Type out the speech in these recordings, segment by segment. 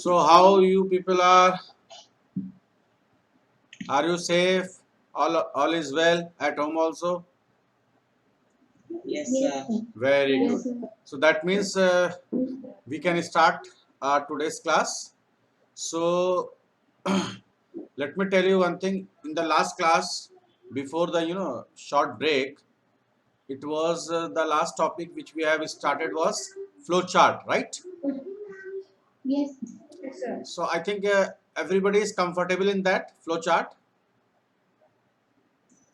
So how you people are? Are you safe? All is well at home also? Yes, sir. Very Yes, good. sir. So that means we can start today's class. So let me tell you one thing. In the last class, before the short break, it was the last topic which we have started was flow chart, right? Yes. Yes, sir. So I think everybody is comfortable in that flow chart.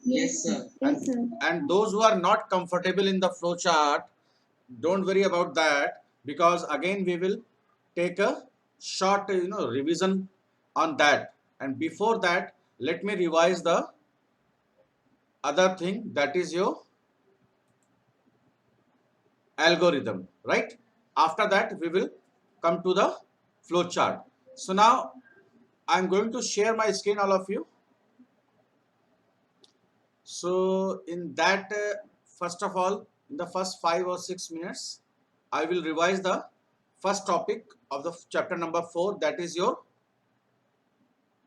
Yes, sir. Yes, sir. And those who are not comfortable in the flow chart, don't worry about that, because again we will take a short revision on that. And before that, let me revise the other thing, that is your algorithm, right? After that we will come to the flow chart. So now I'm going to share my screen, all of you. So in that, first of all, in the first 5 or 6 minutes, I will revise the first topic of the chapter number 4, that is your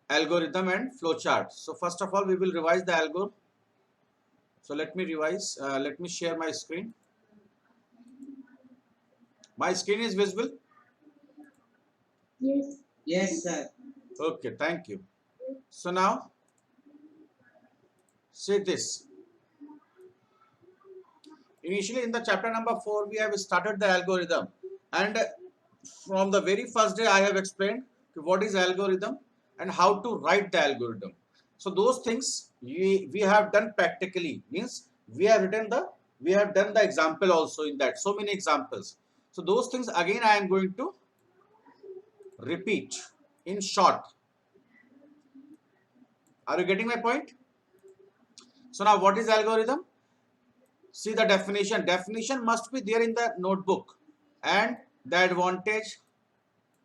algorithm and flowchart. So first of all, we will revise the algorithm. So let me revise. Let me share my screen. My screen is visible. Yes. Yes, sir. Okay, thank you. So now, say this. Initially, in the chapter number 4, we have started the algorithm, and from the very first day, I have explained what is algorithm and how to write the algorithm. So those things we have done practically, means we have done the example also in that, so many examples. So those things again I am going to repeat in short. Are you getting my point? So now, what is algorithm? See the definition. Definition must be there in the notebook, and the advantage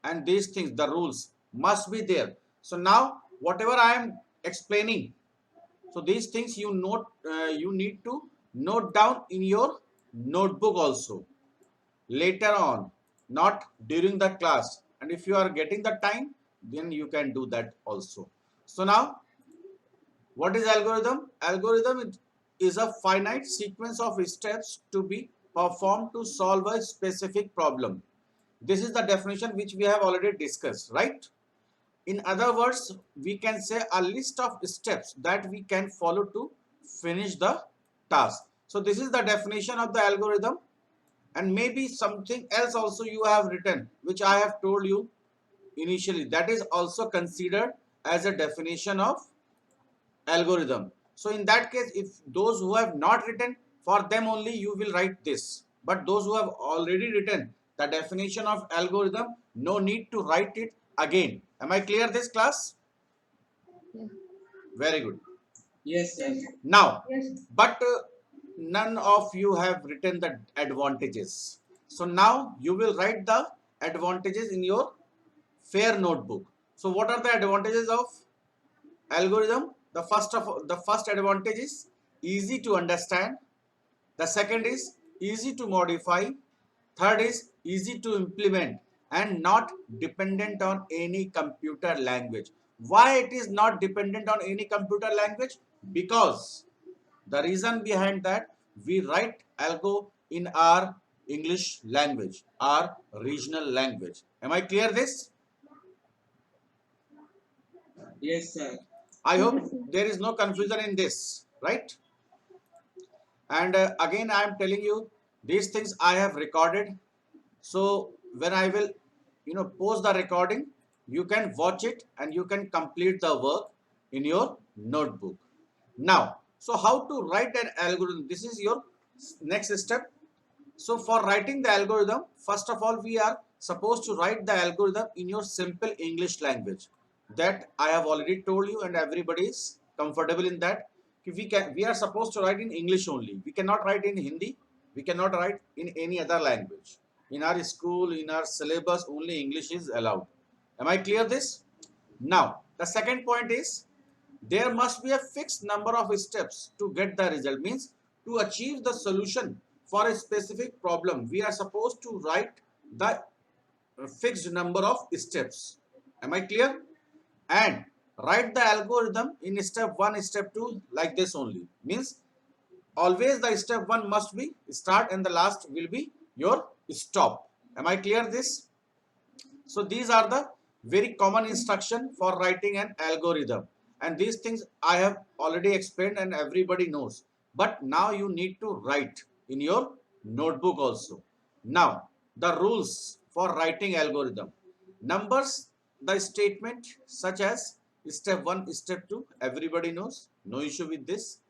and these things, the rules must be there. So now whatever I am explaining, so these things you need to note down in your notebook also later on, not during the class. And if you are getting the time, then you can do that also. So now, what is algorithm? Algorithm is a finite sequence of steps to be performed to solve a specific problem. This is the definition which we have already discussed, right? In other words, we can say a list of steps that we can follow to finish the task. So this is the definition of the algorithm, and maybe something else also you have written, which I have told you initially. That is also considered as a definition of algorithm. So in that case, if those who have not written, for them only you will write this. But those who have already written the definition of algorithm, no need to write it again. Am I clear this class? Yes. Very good. Yes, sir. Now, Yes. but none of you have written the advantages. So now you will write the advantages in your fair notebook. So what are the advantages of algorithm? The first advantage is easy to understand. The second is easy to modify. Third is easy to implement and not dependent on any computer language. Why it is not dependent on any computer language? Because the reason behind that, we write algo in our English language, our regional language. Am I clear this? Yes, sir. I Yes, hope sir. there is no confusion in this, right? And again, I am telling you, these things I have recorded. So when I will, post the recording, you can watch it and you can complete the work in your notebook. Now, so how to write an algorithm? This is your next step. So for writing the algorithm, first of all, we are supposed to write the algorithm in your simple English language. That I have already told you, and everybody is comfortable in that. We are supposed to write in English only. We cannot write in Hindi. We cannot write in any other language. In our school, in our syllabus, only English is allowed. Am I clear this? Now, the second point is there must be a fixed number of steps to get the result. Means to achieve the solution for a specific problem, we are supposed to write the fixed number of steps. Am I clear? And write the algorithm in step 1, step 2 like this only. Means always the step 1 must be start and the last will be your stop. Am I clear this? So these are the very common instruction for writing an algorithm, and these things I have already explained and everybody knows, but now you need to write in your notebook also. Now the rules for writing algorithm: numbers the statement such as step 1, step 2, everybody knows, no issue with this.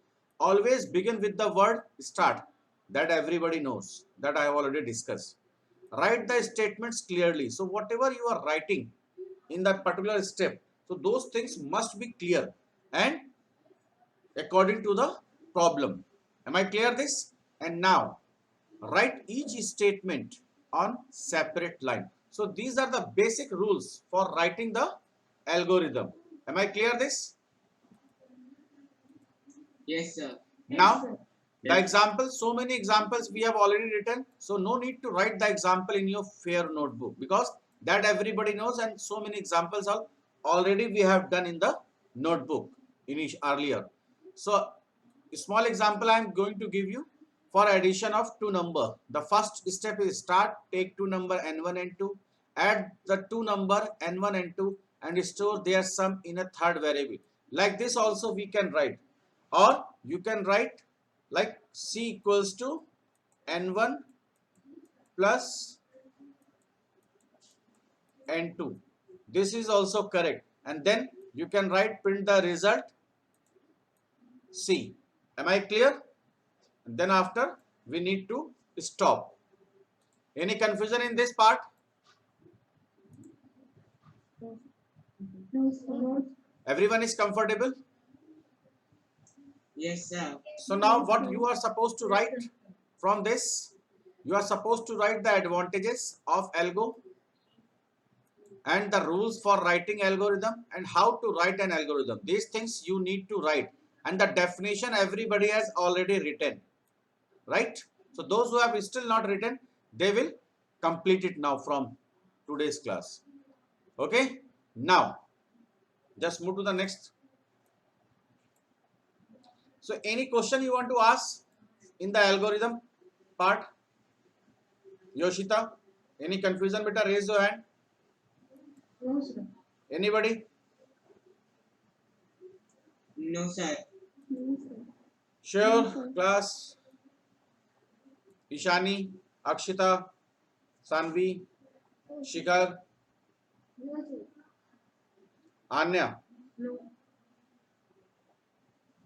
Always begin with the word start, that everybody knows, that I have already discussed. Write the statements clearly. So whatever you are writing in that particular step, so those things must be clear and according to the problem. Am I clear this? And now write each statement on separate line. So these are the basic rules for writing the algorithm. Am I clear this? Yes, sir. Now the Yes. examples, so many examples we have already written, so no need to write the example in your fair notebook, because that everybody knows, and so many examples are already we have done in the notebook earlier. So small example I am going to give you for addition of two number. The first step is start, take two number n1 and 2, add the two number n1 and 2 and store their sum in a third variable. Like this also we can write, or you can write like c equals to n1 plus n2. This is also correct, and then you can write print the result c. Am I clear? And then after we need to stop. Any confusion in this part? No, sir. Everyone is comfortable? Yes, sir. So now what you are supposed to write from this? You are supposed to write the advantages of algo and the rules for writing algorithm and how to write an algorithm. These things you need to write, and the definition everybody has already written, right? So those who have still not written, they will complete it now from today's class. Okay, now just move to the next. So any question you want to ask in the algorithm part? Yoshita, any confusion? Beta, raise your hand. No, sir. Anybody? No, sir. No, sir. Sure, No, sir. class. Ishani, Akshita, Sanvi, Shikhar, No, sir. Anya. No.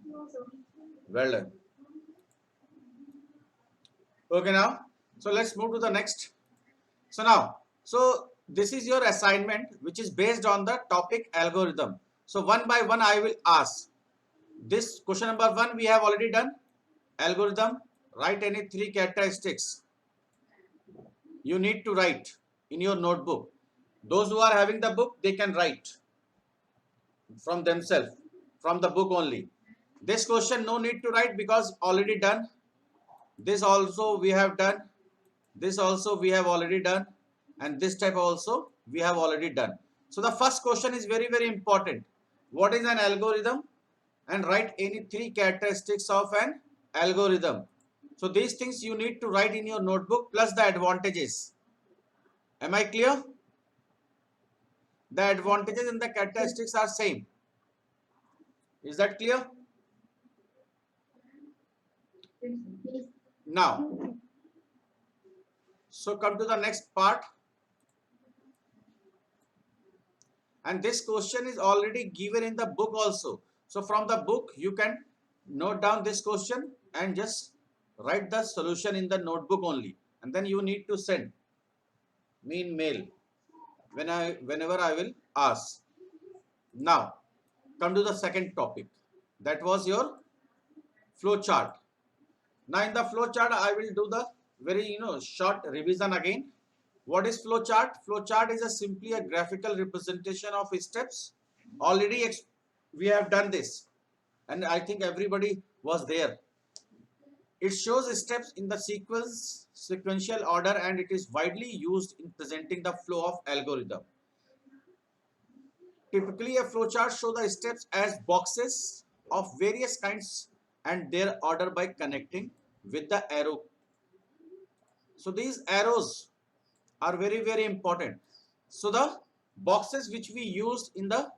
No, sir. Well done. Okay, now, so let's move to the next. So now, so this is your assignment, which is based on the topic algorithm. So one by one, I will ask. This question number 1 we have already done. Algorithm, write any 3 characteristics you need to write in your notebook. Those who are having the book, they can write from themselves, from the book only. This question no need to write because already done. This also we have done. This also we have already done. And this type also we have already done. So the first question is very, very important. What is an algorithm? And write any 3 characteristics of an algorithm. So these things you need to write in your notebook plus the advantages. Am I clear? The advantages and the characteristics are same. Is that clear? Yes. Now, so come to the next part. And this question is already given in the book also. So from the book, you can note down this question and just write the solution in the notebook only. And then you need to send me in mail whenever I will ask. Now, come to the second topic. That was your flow chart. Now in the flow chart, I will do the very short revision again. What is flow chart? Flow chart is simply a graphical representation of steps. Already we have done this, and I think everybody was there. It shows steps in the sequence sequential order and it is widely used in presenting the flow of algorithm. Typically, a flowchart shows the steps as boxes of various kinds and their order by connecting with the arrow. So these arrows are very important. So the boxes which we used in the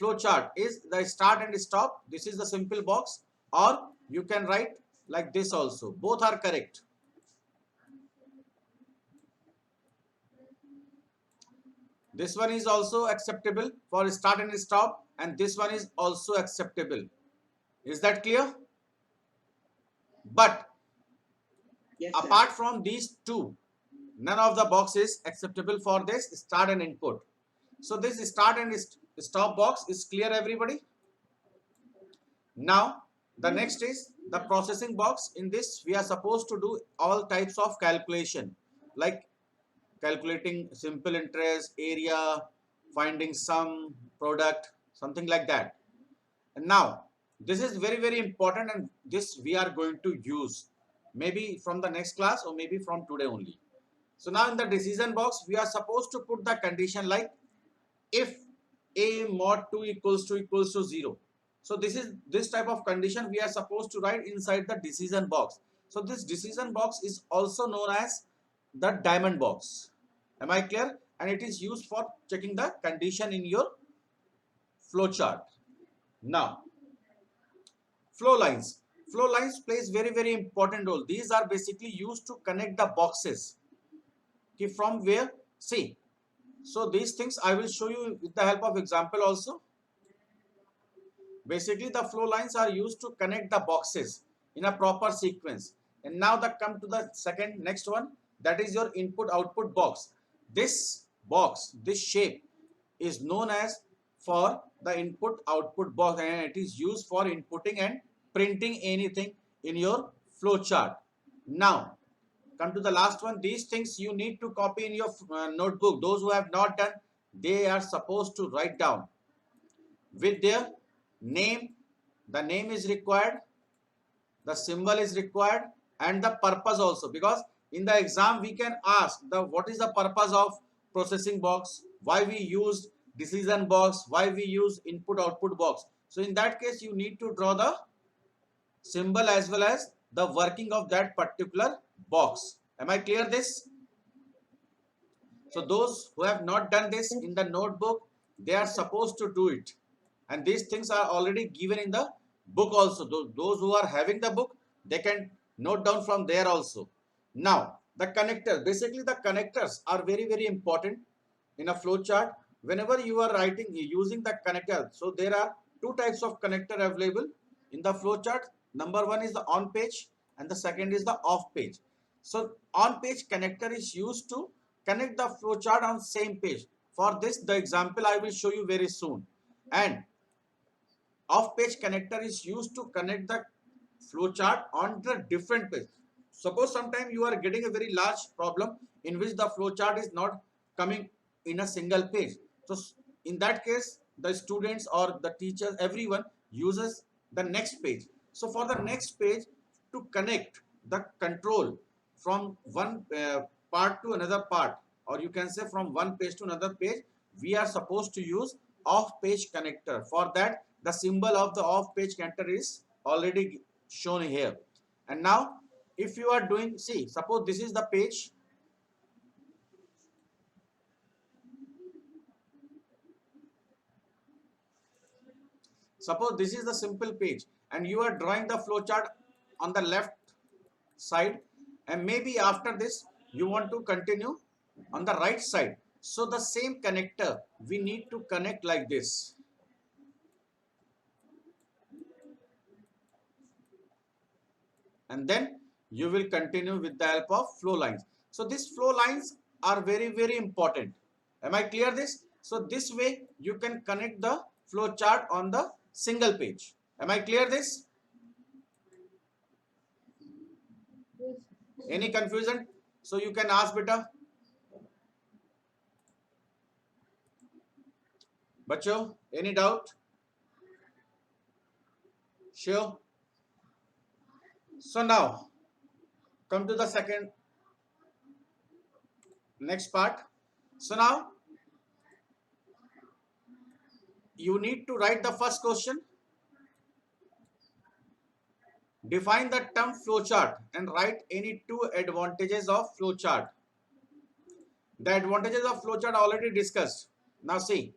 flowchart is the start and stop. This is the simple box, or you can write like this also. Both are correct. This one is also acceptable for start and stop, and this one is also acceptable. Is that clear? But Yes, sir. apart from these two, none of the box is acceptable for this start and input. So this start and stop box is clear, everybody? Now the next is the processing box. In this we are supposed to do all types of calculation, like calculating simple interest, area, finding sum, product, something like that. And now this is very important, and this we are going to use maybe from the next class or maybe from today only. So now in the decision box we are supposed to put the condition like if a mod 2 equals to 0. So this type of condition we are supposed to write inside the decision box. So this decision box is also known as the diamond box. Am I clear? And it is used for checking the condition in your flowchart. Now flow lines. Flow lines plays very important role. These are basically used to connect the boxes. Okay, from where? See. So these things I will show you with the help of example also. Basically the flow lines are used to connect the boxes in a proper sequence. And now the come to the next one, that is your input output box. This box, this shape is known as for the input output box, and it is used for inputting and printing anything in your flow chart. Now come to the last one. These things you need to copy in your notebook. Those who have not done, they are supposed to write down with their name. The name is required, the symbol is required, and the purpose also, because in the exam we can ask the what is the purpose of processing box, why we use decision box, why we use input output box. So in that case you need to draw the symbol as well as the working of that particular box. Am I clear this? So those who have not done this in the notebook, they are supposed to do it. And these things are already given in the book also. Those who are having the book, they can note down from there also. Now, the connectors. Basically, the connectors are very important in a flow chart. Whenever you are writing using the connector, so there are two types of connector available in the flow chart. Number one is the on page and the second is the off page. So on page connector is used to connect the flow chart on same page. For this, the example I will show you very soon. And off page connector is used to connect the flow chart on the different page. Suppose sometime you are getting a very large problem in which the flow chart is not coming in a single page. So in that case, the students or the teachers, everyone uses the next page. So for the next page, to connect the control from one part to another part, or you can say from one page to another page, we are supposed to use off page connector. For that, the symbol of the off page connector is already shown here. And now if you are doing, see, suppose this is the page. Suppose this is the simple page and you are drawing the flow chart on the left side, and maybe after this you want to continue on the right side. So the same connector we need to connect like this. And then you will continue with the help of flow lines. So these flow lines are very important. Am I clear this? So this way you can connect the flow chart on the single page. Am I clear this? Yes. Any confusion? So you can ask, beta. Bacho, any doubt? Sure. So now come to the second Next part. So now you need to write the first question. Define the term flowchart and write any two advantages of flowchart. The advantages of flowchart already discussed. Now see,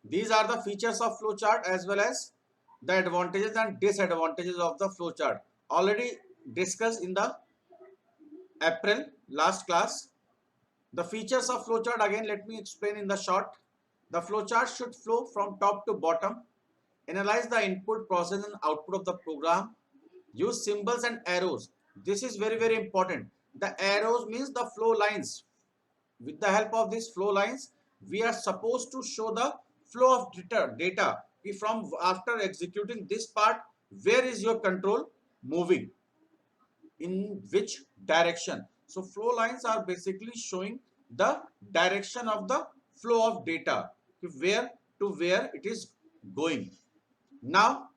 these are the features of flowchart as well as the advantages and disadvantages of the flowchart. Already discussed in the April last class. The features of flowchart again let me explain in the short. The flowchart should flow from top to bottom. Analyze the input, process and output of the program. Use symbols and arrows. This is very important. The arrows means the flow lines. With the help of these flow lines, we are supposed to show the flow of data. From after executing this part, where is your control moving? In which direction? So flow lines are basically showing the direction of the flow of data, where to where it is going. Now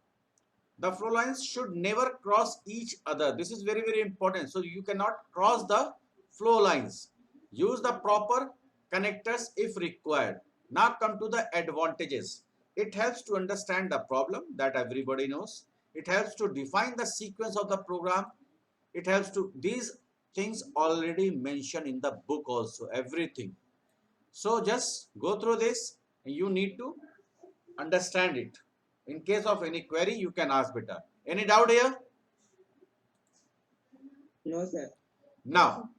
the flow lines should never cross each other. This is very important. So you cannot cross the flow lines. Use the proper connectors if required. Now come to the advantages. It helps to understand the problem that everybody knows. It helps to define the sequence of the program. It helps to, these things already mentioned in the book also, everything. So just go through this and you need to understand it. In case of any query, you can ask better. Any doubt here? No, sir. Now,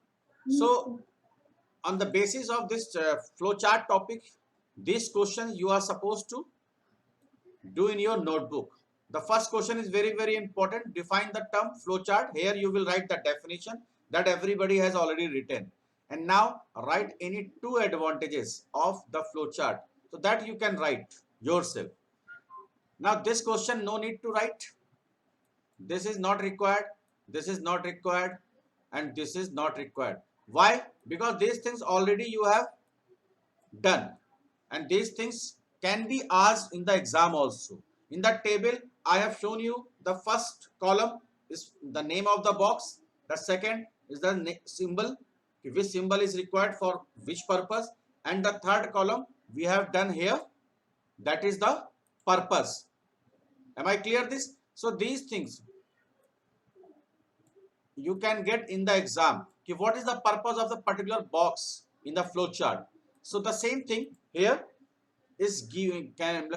so on the basis of this flowchart topic, these questions you are supposed to do in your notebook. The first question is very important. Define the term flowchart. Here you will write the definition that everybody has already written. And now write any two advantages of the flowchart so that you can write yourself. Now this question no need to write. This is not required, this is not required, and this is not required. Why? Because these things already you have done, and these things can be asked in the exam also. In the table, I have shown you the first column is the name of the box, the second is the symbol, which symbol is required for which purpose, and the third column we have done here, that is the purpose. Am I clear this? So these things you can get in the exam. What is the purpose of the particular box in the flow chart? So the same thing here is given, can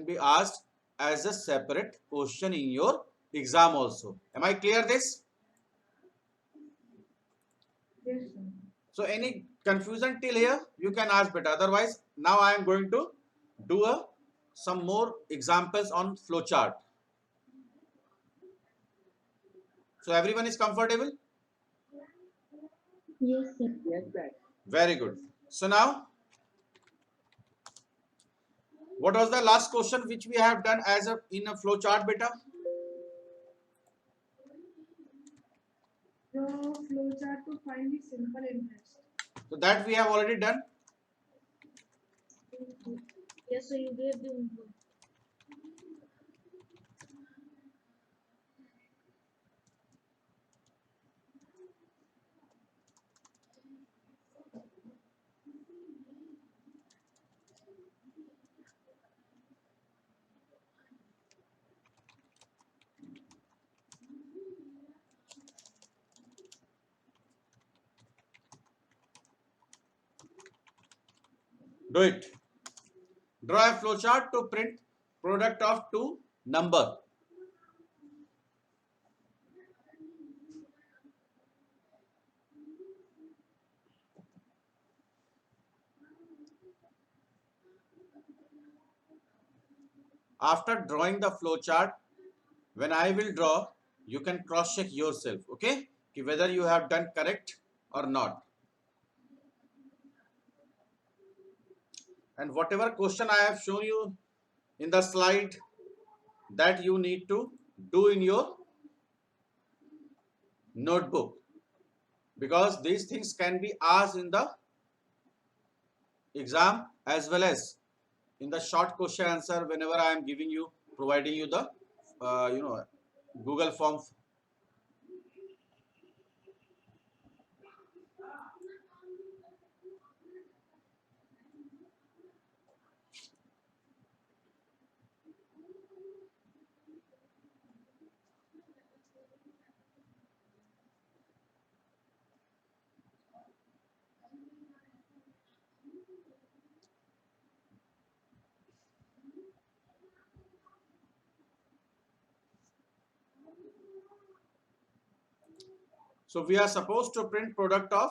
be asked as a separate question in your exam also. Am I clear this? Yes, sir. So any confusion till here you can ask better. Otherwise now I am going to do some more examples on flow chart. So everyone is comfortable? Yes, sir. Yes, sir. Very good. So now, what was the last question which we have done as a in a flow chart, beta? Draw flowchart to find the simple interest. So that we have already done. Yes, sir. You gave the input. Do it. Draw a flow chart to print product of two number. After drawing the flow chart, when I will draw, you can cross check yourself, okay? Whether you have done correct or not. And whatever question I have shown you in the slide, that you need to do in your notebook, because these things can be asked in the exam as well as in the short question answer whenever I am giving you, providing you the Google form. So we are supposed to print product of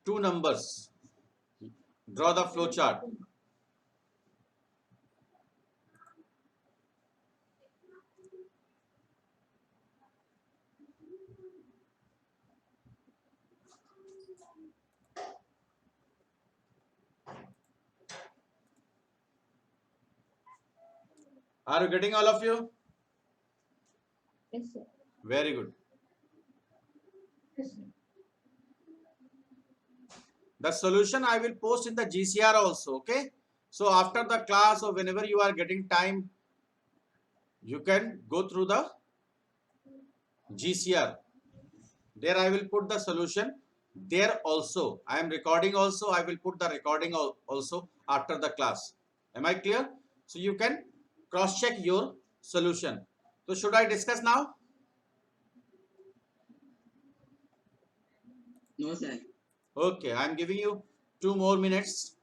two numbers. Draw the flow chart. Are you getting all of you? Yes, sir. Very good. Yes, sir. The solution I will post in the GCR also, okay? So after the class or whenever you are getting time, you can go through the GCR. There I will put the solution. There also, I am recording also, I will put the recording also after the class. Am I clear? So you can cross check your solution. So should I discuss now? No, sir. Okay, I am giving you 2 more minutes.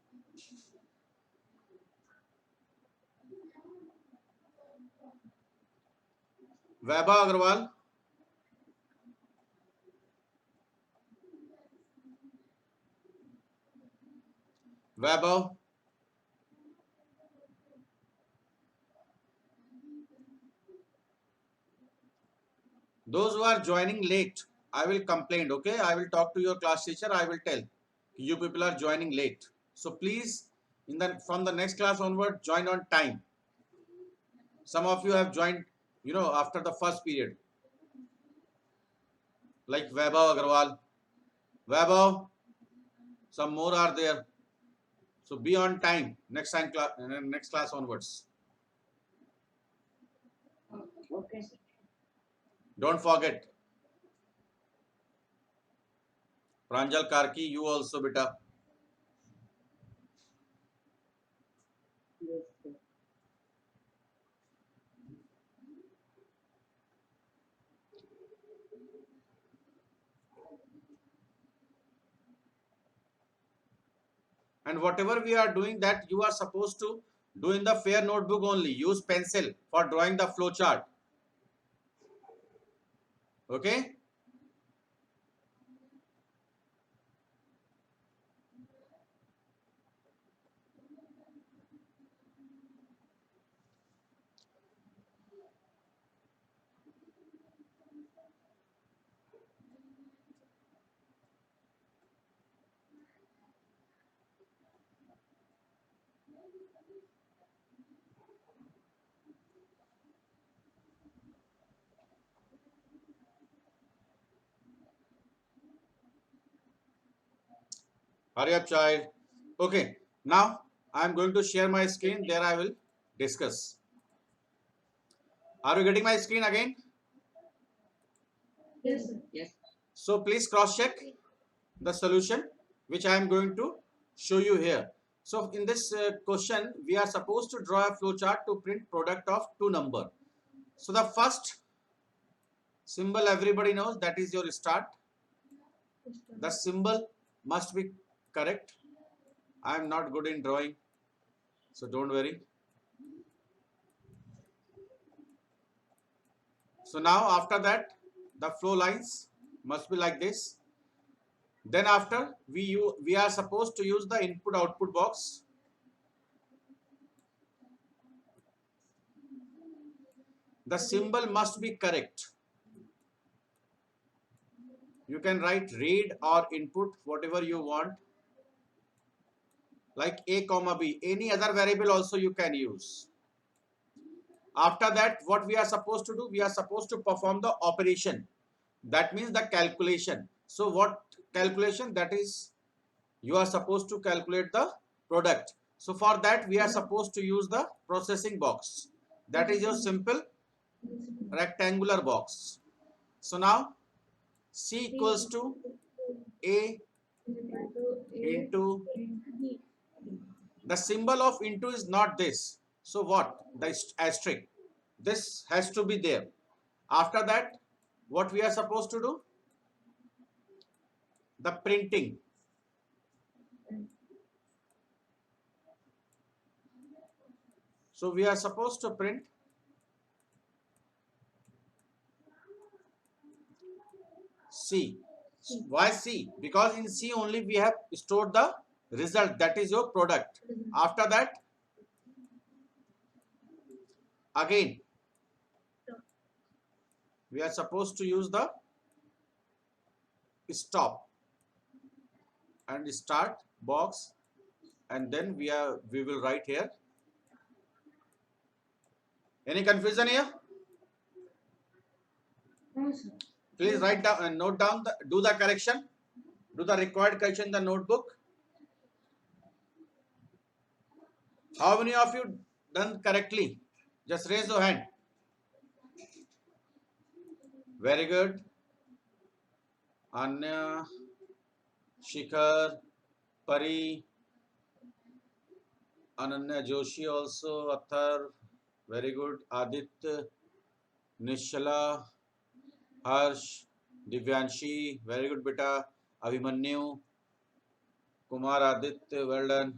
Vaibhav Agarwal. Vaibhav. Those who are joining late, I will complain, okay? I will talk to your class teacher. I will tell you people are joining late. So please, from the next class onward, join on time. Some of you have joined, after the first period, like Vaibhav Agarwal. Vaibhav, some more are there. So be on time next class onwards. Okay, sir. Don't forget. Pranjal Karki, you also, beta. Yes, sir. And whatever we are doing, that you are supposed to do in the fair notebook only. Use pencil for drawing the flow chart. Okay? Hurry up, child. Okay. Now I am going to share my screen. There I will discuss. Are you getting my screen again? Yes, sir. Yes. So please cross check the solution which I am going to show you here. So in this question, we are supposed to draw a flow chart to print product of two number. So the first symbol everybody knows, that is your start. Yes, sir. The symbol must be correct. I am not good in drawing, so don't worry. So now after that, the flow lines must be like this. Then after we are supposed to use the input output box. The symbol must be correct. You can write read or input, whatever you want, like a comma b. Any other variable also you can use. After that, what we are supposed to do? We are supposed to perform the operation. That means the calculation. So what calculation? That is, you are supposed to calculate the product. So for that, we are supposed to use the processing box. That is your simple rectangular box. So now C equals to A into, the symbol of into is not this. So what? The asterisk. This has to be there. After that, what we are supposed to do? The printing. So we are supposed to print C. C. Why C? Because in C only we have stored the result, that is your product. After that, again, we are supposed to use the stop and start box, and then we will write here. Any confusion here? No, sir. Please write down and note down do the correction. Do the required correction in the notebook. How many of you done correctly? Just raise your hand. Very good. Anya, Shikhar, Pari, Ananya Joshi also, Athar, very good. Aditya, Nishala, Harsh, Divyanshi, very good beta. Abhimanyu, Kumar Aditya, well done.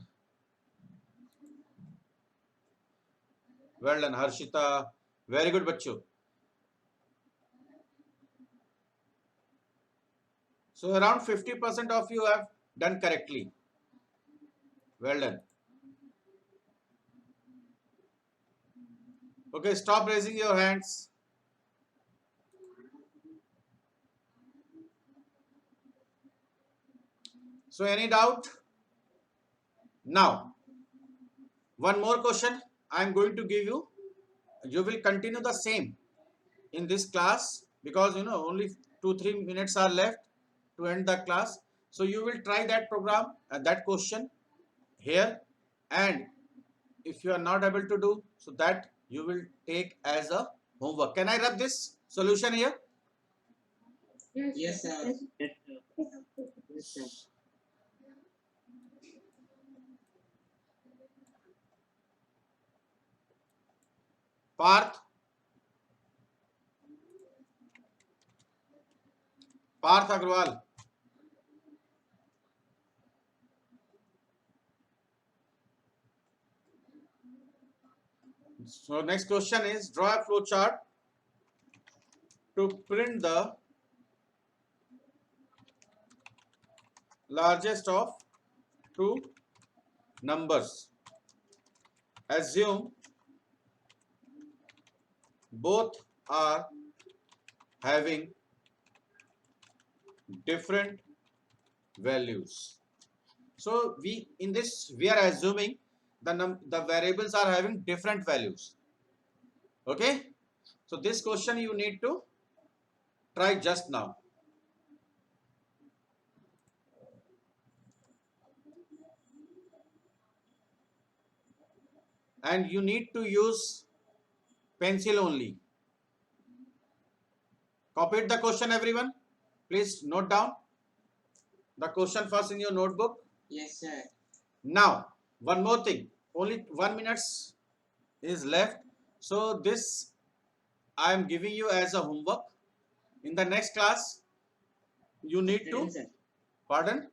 Well done. Harshita, very good bachcho. So around 50% of you have done correctly. Well done. Okay, stop raising your hands. So any doubt? Now, one more question I am going to give you. You will continue the same in this class because only 2-3 minutes are left to end the class. So you will try that program and that question here, and if you are not able to do so, that you will take as a homework. Can I rub this solution here? Yes, Yes, sir. sir. Yes, Yes, sir. Yes, sir. Parth, Parth Agrawal. So next question is, draw a flow chart to print the largest of two numbers. Assume both are having different values. So we are assuming the variables are having different values. Okay. So this question you need to try just now. And you need to use pencil only. Copied the question, everyone? Please note down the question first in your notebook. Yes, sir. Now, one more thing. Only 1 minute is left. So this I am giving you as a homework. In the next class, you need to, Sir. pardon?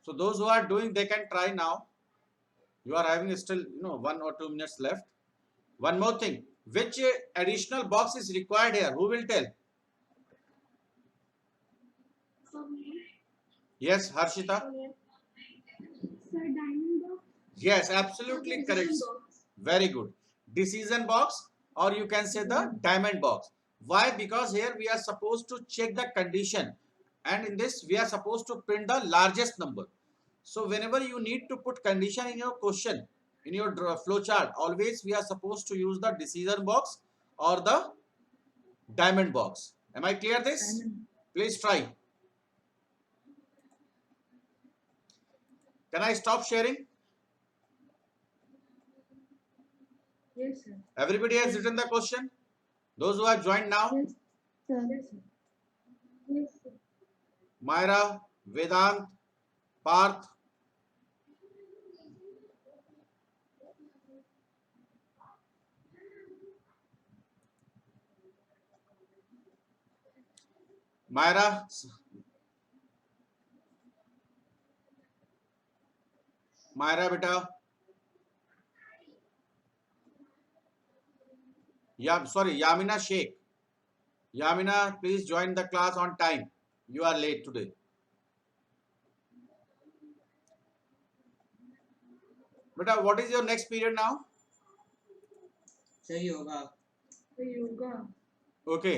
So those who are doing, they can try now. You are having still 1 or 2 minutes left. One more thing. Which additional box is required here? Who will tell? Yes, Harshita. Sir, diamond box. Yes, absolutely correct. Very good. Decision box, or you can say the diamond box. Why? Because here we are supposed to check the condition, and in this we are supposed to print the largest number. So whenever you need to put condition in your question, in your flow chart, always we are supposed to use the decision box or the diamond box. Am I clear this? Diamond. Please try. Can I stop sharing? Yes, sir. Everybody has written the question? Those who have joined now? Yes, sir. Yes, sir. Yes, sir. Myra, Vedant, Parth. Myra, Myra beta. Yamina Sheikh. Yamina, please join the class on time. You are late today. Beta, what is your next period now? Sir, yoga. Yoga. Okay.